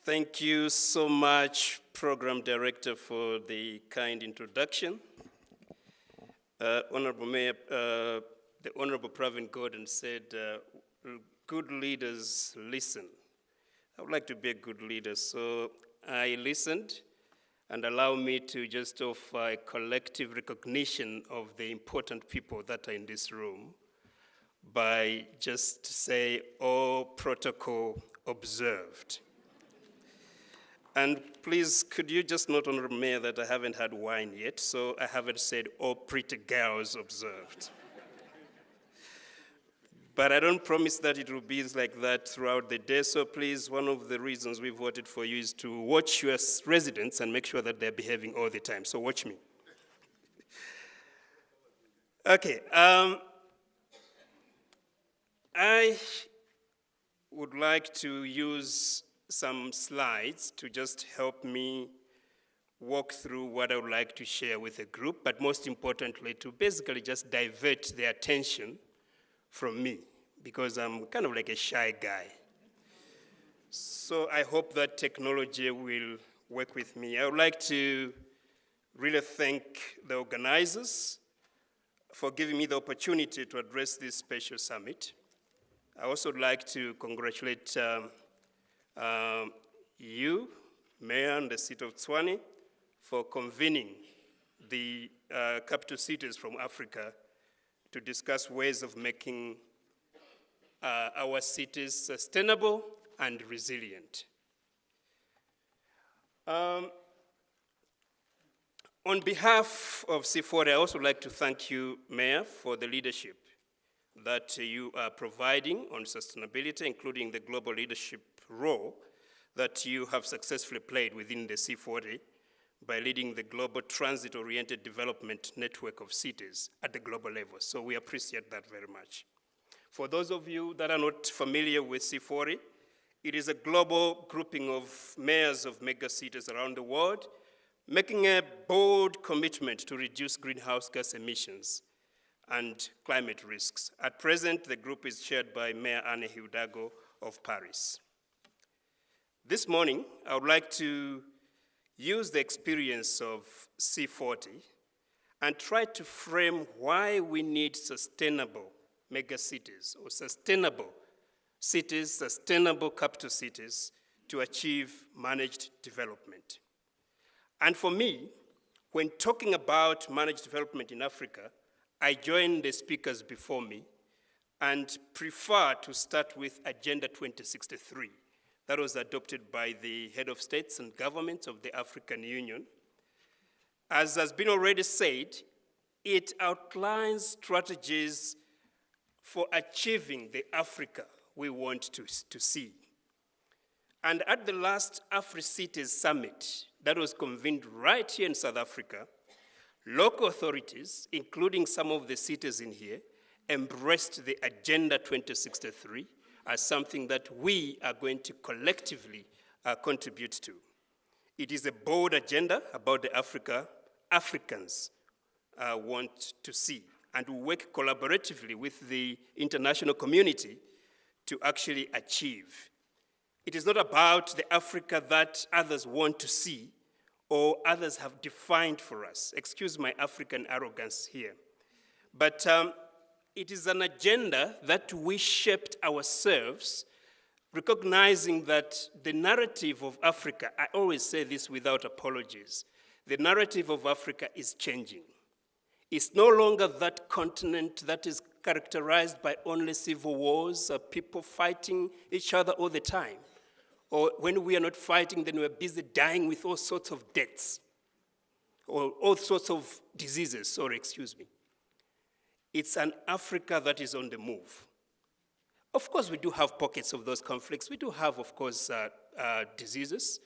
Thank you so much, Program Director, for the kind introduction. Honorable Mayor, the Honorable Pravin Gordon said, good leaders listen. I would like to be a good leader, so I listened, and allow me to just offer a collective recognition of the important people that are in this room by just say, all protocol observed. And please, could you just note, Honorable Mayor, that I haven't had wine yet, so I haven't said all pretty girls observed. But I don't promise that it will be like that throughout the day, so please, one of the reasons we voted for you is to watch your residents and make sure that they're behaving all the time, so watch me. Okay, I would like to use some slides to just help me walk through what I would like to share with the group, but most importantly, to basically just divert their attention from me, because I'm kind of like a shy guy. So I hope that technology will work with me. I would like to really thank the organizers for giving me the opportunity to address this special summit. I also would like to congratulate you, Mayor and the City of Tshwane, for convening the capital cities from Africa to discuss ways of making our cities sustainable and resilient. On behalf of C40, I also would like to thank you, Mayor, for the leadership that you are providing on sustainability, including the global leadership role that you have successfully played within the C40 by leading the global transit-oriented development network of cities at the global level. So we appreciate that very much. For those of you that are not familiar with C40, it is a global grouping of mayors of mega cities around the world, making a bold commitment to reduce greenhouse gas emissions and climate risks. At present, the group is chaired by Mayor Anne Hidalgo of Paris. This morning, I would like to use the experience of C40 and try to frame why we need sustainable megacities or sustainable cities, sustainable capital cities to achieve managed development. And for me, when talking about managed development in Africa, I join the speakers before me and prefer to start with Agenda 2063. That was adopted by the head of states and governments of the African Union. As has been already said, it outlines strategies for achieving the Africa we want to see. And at the last AfriCities Summit that was convened right here in South Africa, local authorities, including some of the cities in here, embraced the Agenda 2063 as something that we are going to collectively contribute to. It is a bold agenda about the Africa Africans want to see, and we work collaboratively with the international community to actually achieve. It is not about the Africa that others want to see or others have defined for us. Excuse my African arrogance here. But it is an agenda that we shaped ourselves, recognizing that the narrative of Africa, I always say this without apologies, the narrative of Africa is changing. It's no longer that continent that is characterized by only civil wars, people fighting each other all the time. Or when we are not fighting, then we're busy dying with all sorts of deaths, or all sorts of diseases, sorry, excuse me. It's an Africa that is on the move. Of course, we do have pockets of those conflicts. We do have, of course, diseases,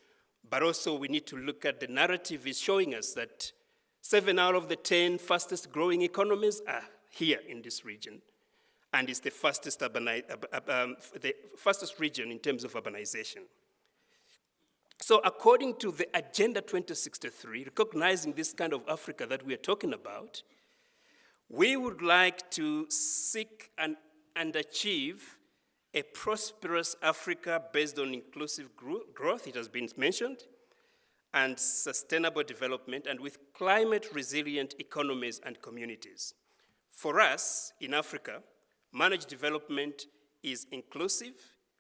but also we need to look at the narrative is showing us that 7 out of the 10 fastest growing economies are here in this region, and it's the fastest region in terms of urbanization. So according to the Agenda 2063, recognizing this kind of Africa that we are talking about, we would like to seek and achieve a prosperous Africa based on inclusive growth, it has been mentioned, and sustainable development, and with climate-resilient economies and communities. For us in Africa, managed development is inclusive,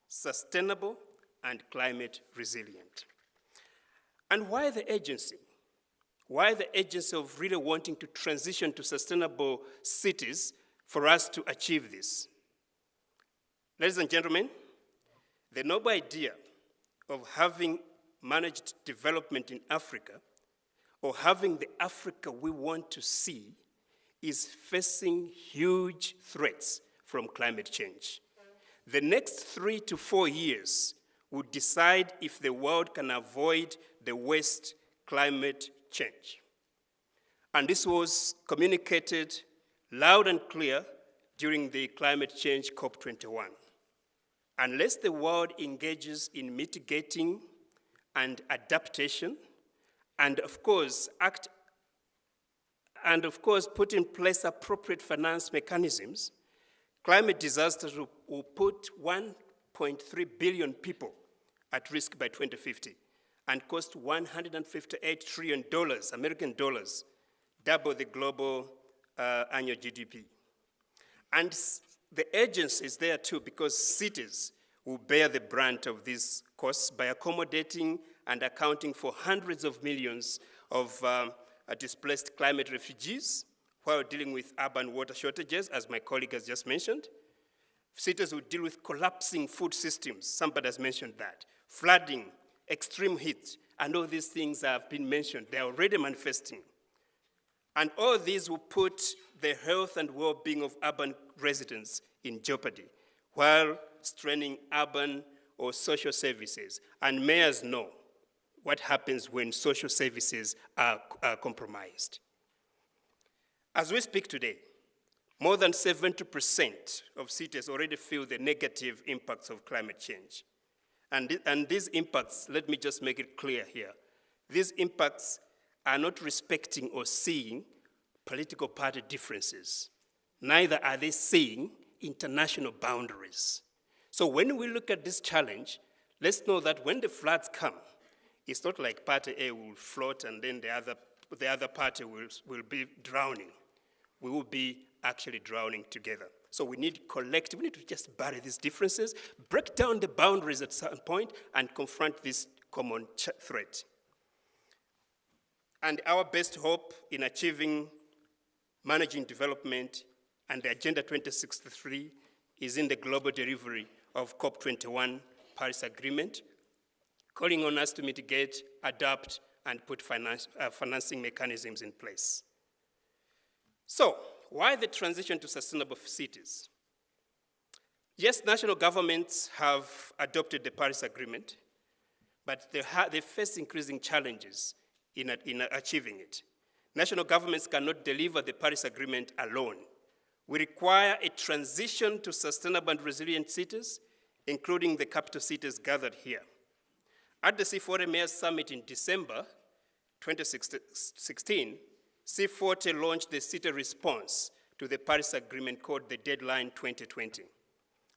sustainable, and climate resilient. And why the agency? Why the agency of really wanting to transition to sustainable cities for us to achieve this? Ladies and gentlemen, the noble idea of having managed development in Africa, or having the Africa we want to see, is facing huge threats from climate change. The next 3 to 4 years would decide if the world can avoid the worst climate change. And this was communicated loud and clear during the climate change COP21. Unless the world engages in mitigating and adaptation, and of course put in place appropriate finance mechanisms, climate disasters will put 1.3 billion people at risk by 2050 and cost $158 trillion, American dollars, double the global annual GDP. And the agency is there too because cities will bear the brunt of these costs by accommodating and accounting for hundreds of millions of displaced climate refugees while dealing with urban water shortages, as my colleague has just mentioned. Cities will deal with collapsing food systems, somebody has mentioned that, flooding, extreme heat, and all these things have been mentioned. They're already manifesting. And all these will put the health and well-being of urban residents in jeopardy while straining urban or social services. And mayors know what happens when social services are compromised. As we speak today, more than 70% of cities already feel the negative impacts of climate change. And these impacts, let me just make it clear here, these impacts are not respecting or seeing political party differences. Neither are they seeing international boundaries. So when we look at this challenge, let's know that when the floods come, it's not like party A will float and then the other party will be drowning. We will be actually drowning together. So we need to just bury these differences, break down the boundaries at some point, and confront this common threat. And our best hope in achieving managing development and the Agenda 2063 is in the global delivery of COP21 Paris Agreement, calling on us to mitigate, adapt, and put financing mechanisms in place. So, why the transition to sustainable cities? Yes, national governments have adopted the Paris Agreement, but they face increasing challenges in achieving it. National governments cannot deliver the Paris Agreement alone. We require a transition to sustainable and resilient cities, including the capital cities gathered here. At the C40 Mayors Summit in December 2016, C40 launched the city response to the Paris Agreement called the Deadline 2020,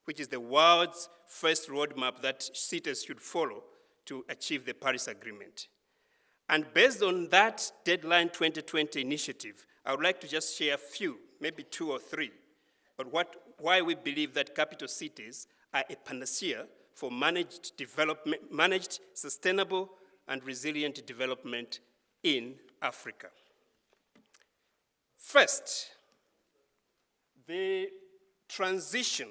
which is the world's first roadmap that cities should follow to achieve the Paris Agreement. And based on that Deadline 2020 initiative, I would like to just share a few, maybe 2 or 3, but why we believe that capital cities are a panacea for managed development, managed, sustainable, and resilient development in Africa. First, the transition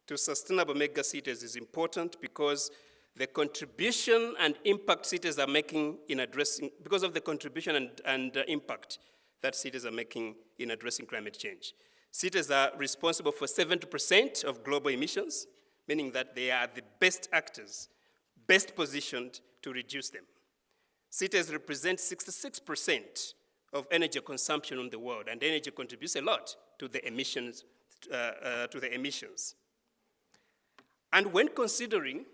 to sustainable megacities is important because the contribution and impact cities are making in addressing, because of the contribution and impact that cities are making in addressing climate change. Cities are responsible for 70% of global emissions, meaning that they are the best actors, best positioned to reduce them. Cities represent 66% of energy consumption in the world, and energy contributes a lot to the emissions. And when considering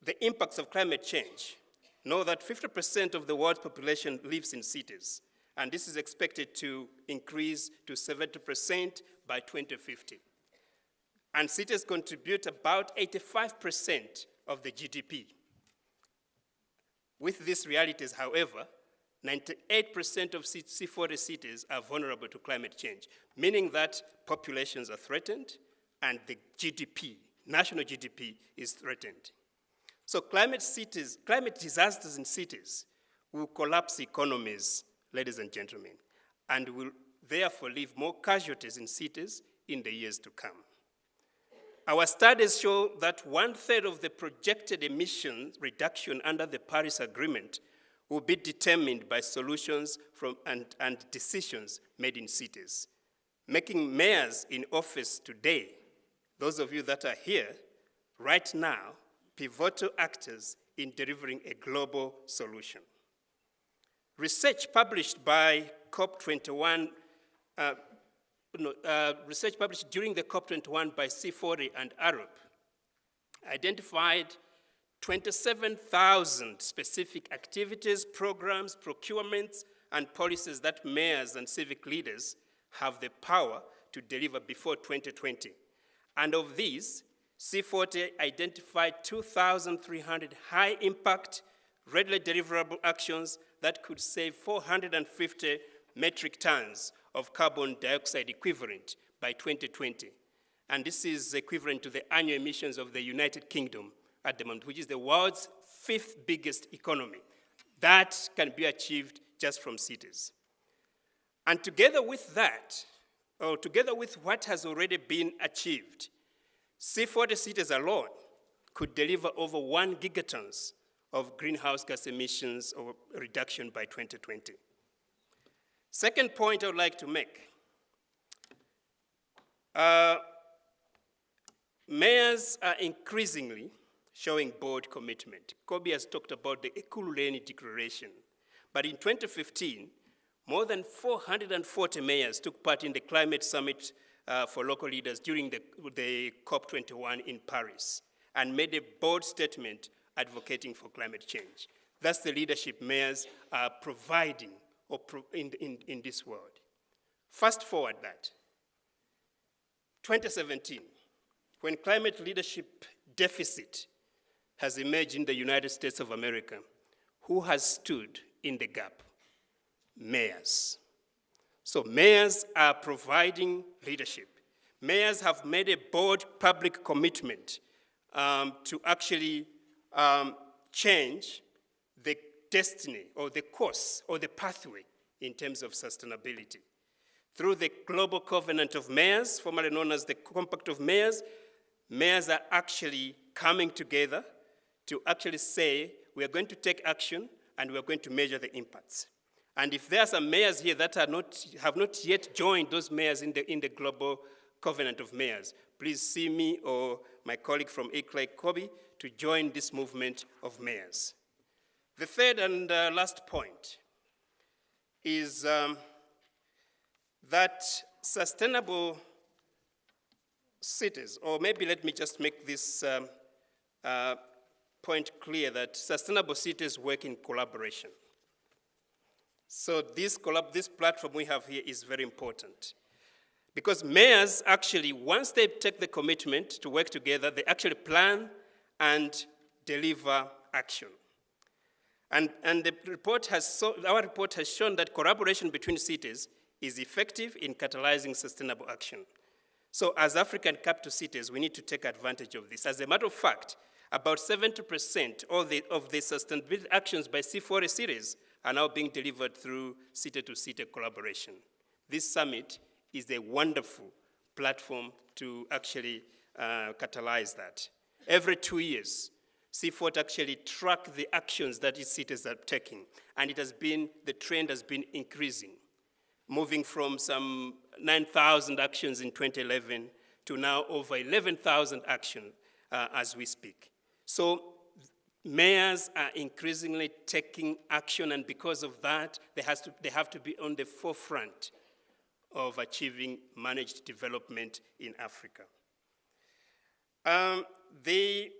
the impacts of climate change, know that 50% of the world's population lives in cities, and this is expected to increase to 70% by 2050. And cities contribute about 85% of the GDP. With these realities, however, 98% of C40 cities are vulnerable to climate change, meaning that populations are threatened and the GDP, national GDP, is threatened. So climate disasters in cities will collapse economies, ladies and gentlemen, and will therefore leave more casualties in cities in the years to come. Our studies show that 1/3 of the projected emissions reduction under the Paris Agreement will be determined by solutions and decisions made in cities, making mayors in office today, those of you that are here right now, pivotal actors in delivering a global solution. Research published by COP21, research published during the COP21 by C40 and Arab identified 27,000 specific activities, programs, procurements, and policies that mayors and civic leaders have the power to deliver before 2020. And of these, C40 identified 2,300 high-impact, readily deliverable actions that could save 450 metric tons of carbon dioxide equivalent by 2020. And this is equivalent to the annual emissions of the United Kingdom at the moment, which is the world's 5th biggest economy. That can be achieved just from cities. And together with that, or together with what has already been achieved, C40 cities alone could deliver over 1 gigatons of greenhouse gas emissions or reduction by 2020. Second point I would like to make. Mayors are increasingly showing bold commitment. Kobe has talked about the Ekululeni Declaration, but in 2015, more than 440 mayors took part in the Climate Summit for local leaders during the COP21 in Paris and made a bold statement advocating for climate change. That's the leadership mayors are providing in this world. Fast forward that. 2017, when climate leadership deficit has emerged in the United States of America, who has stood in the gap? Mayors. So mayors are providing leadership. Mayors have made a bold public commitment to actually change the destiny or the course or the pathway in terms of sustainability. Through the Global Covenant of Mayors, formerly known as the Compact of Mayors, mayors are actually coming together to actually say, we are going to take action and we are going to measure the impacts. And if there are some mayors here that have not yet joined those mayors in the Global Covenant of Mayors, please see me or my colleague from ICLA, Kobe, to join this movement of mayors. The third and last point is that sustainable cities, or maybe let me just make this point clear, that sustainable cities work in collaboration. So this platform we have here is very important. Because mayors actually, once they take the commitment to work together, they actually plan and deliver action. And our report has shown that collaboration between cities is effective in catalyzing sustainable action. So as African capital cities, we need to take advantage of this. As a matter of fact, about 70% of the sustainability actions by C40 cities are now being delivered through city-to-city collaboration. This summit is a wonderful platform to actually catalyze that. Every 2 years, C40 actually track the actions that its cities are taking, and the trend has been increasing, moving from some 9,000 actions in 2011 to now over 11,000 actions as we speak. So mayors are increasingly taking action, and because of that, they have to be on the forefront of achieving managed development in Africa. The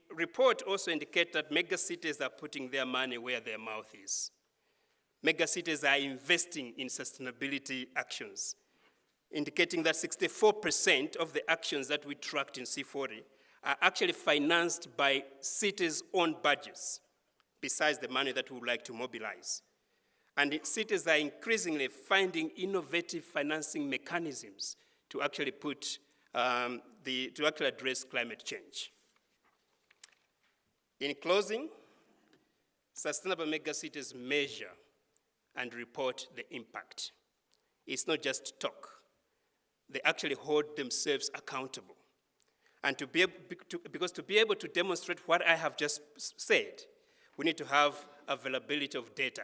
report also indicates that megacities are putting their money where their mouth is. megacities are investing in sustainability actions, indicating that 64% of the actions that we tracked in C40 are actually financed by cities' own budgets, besides the money that we would like to mobilize. And cities are increasingly finding innovative financing mechanisms to actually address climate change. In closing, sustainable megacities measure and report the impact. It's not just talk. They actually hold themselves accountable. And because to be able to demonstrate what I have just said, we need to have availability of data.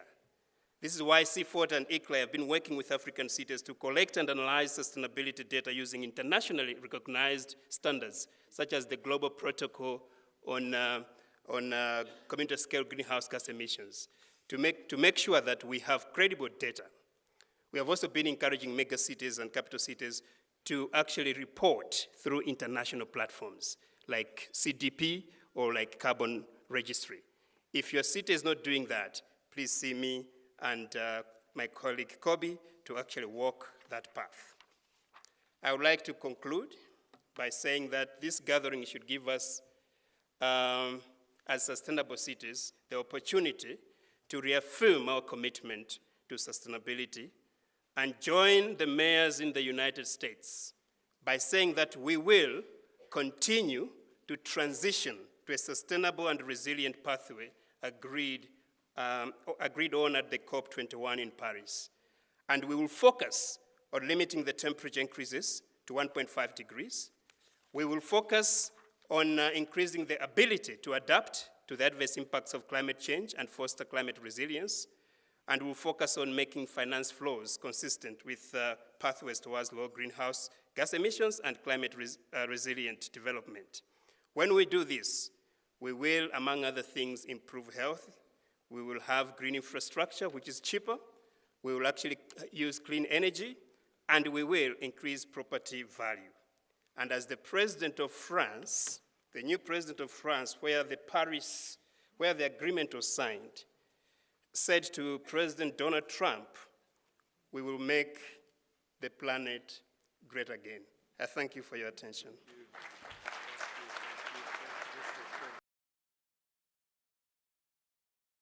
This is why C40 and ICLA have been working with African cities to collect and analyze sustainability data using internationally recognized standards, such as the Global Protocol on community-scale greenhouse gas emissions, to make sure that we have credible data. We have also been encouraging megacities and capital cities to actually report through international platforms like CDP or like Carbon Registry. If your city is not doing that, please see me and my colleague Kobe to actually walk that path. I would like to conclude by saying that this gathering should give us, as sustainable cities, the opportunity to reaffirm our commitment to sustainability and join the mayors in the United States by saying that we will continue to transition to a sustainable and resilient pathway agreed on at the COP21 in Paris. And we will focus on limiting the temperature increases to 1.5 degrees. We will focus on increasing the ability to adapt to the adverse impacts of climate change and foster climate resilience. And we'll focus on making finance flows consistent with pathways towards low greenhouse gas emissions and climate resilient development. When we do this, we will, among other things, improve health. We will have green infrastructure, which is cheaper. We will actually use clean energy, and we will increase property value. And as the president of France, the new president of France, where the agreement was signed, said to President Donald Trump, we will make the planet great again. I thank you for your attention.